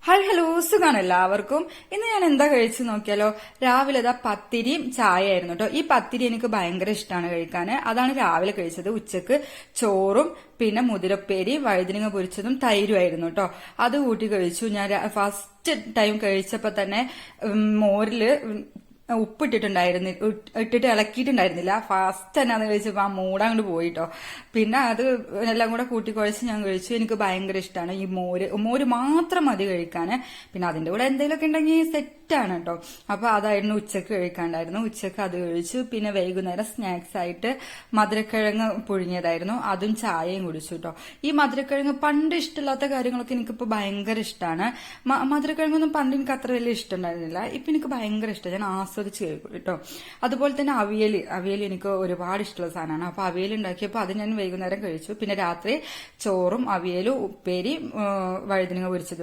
Hi hello, സുഖാണ് എല്ലാവർക്കും. ഇന്ന് ഞാൻ എന്താ കഴിച്ചു നോക്കിയാലോ? രാവിലെ പത്തിരിയും ചായ ആയിരുന്നു കേട്ടോ. ഈ പത്തിരി എനിക്ക് ഭയങ്കര ഇഷ്ടമാണ് കഴിക്കാൻ. അതാണ് രാവിലെ കഴിച്ചത്. ഉച്ചക്ക് ചോറും പിന്നെ മുതിരപ്പേരി, വഴുതിനങ്ങ പൊരിച്ചതും തൈരുമായിരുന്നു കേട്ടോ. അത് കൂട്ടി കഴിച്ചു. ഞാൻ ഫസ്റ്റ് ടൈം കഴിച്ചപ്പോ തന്നെ മോരില് ഇട്ടിട്ട് ഇളക്കിയിട്ടുണ്ടായിരുന്നില്ല. ഫസ്റ്റ് തന്നെ അത് കഴിച്ചപ്പോ ആ മൂടങ്ങോട്ട് പോയിട്ടോ. പിന്നെ അത് എല്ലാം കൂടെ കൂട്ടി കുഴച്ച് ഞാൻ കഴിച്ചു. എനിക്ക് ഭയങ്കര ഇഷ്ടമാണ് ഈ മോര് മാത്രം മതി കഴിക്കാൻ. പിന്നെ അതിന്റെ കൂടെ എന്തെങ്കിലുമൊക്കെ ഉണ്ടെങ്കിൽ സെറ്റാണ് കേട്ടോ. അപ്പൊ അതായിരുന്നു ഉച്ചക്ക് കഴിക്കാണ്ടായിരുന്നു. ഉച്ചക്ക് അത് കഴിച്ചു. പിന്നെ വൈകുന്നേരം സ്നാക്സ് ആയിട്ട് മധുരക്കിഴങ്ങ് പുഴുങ്ങിയതായിരുന്നു. അതും ചായയും കുടിച്ചു കേട്ടോ. ഈ മധുരക്കിഴങ്ങ് പണ്ട് ഇഷ്ടമില്ലാത്ത കാര്യങ്ങളൊക്കെ എനിക്കിപ്പോ ഭയങ്കര ഇഷ്ടമാണ്. മധുരക്കിഴങ്ങൊന്നും പണ്ട് എനിക്ക് അത്ര വലിയ ഇഷ്ടമുണ്ടായിരുന്നില്ല. ഇപ്പൊ എനിക്ക് ഭയങ്കര ഇഷ്ടം. ഞാൻ ആസ്വദിച്ച് കഴിക്കും കേട്ടോ. അതുപോലെ തന്നെ അവിയൽ എനിക്ക് ഒരുപാട് ഇഷ്ടമുള്ള സാധനമാണ്. അപ്പൊ അവിയൽ ഉണ്ടാക്കിയപ്പോൾ അത് ഞാൻ വൈകുന്നേരം കഴിച്ചു. പിന്നെ രാത്രി ചോറും അവിയലും ഉപ്പേരി വഴുതനങ്ങ പൊരിച്ചത്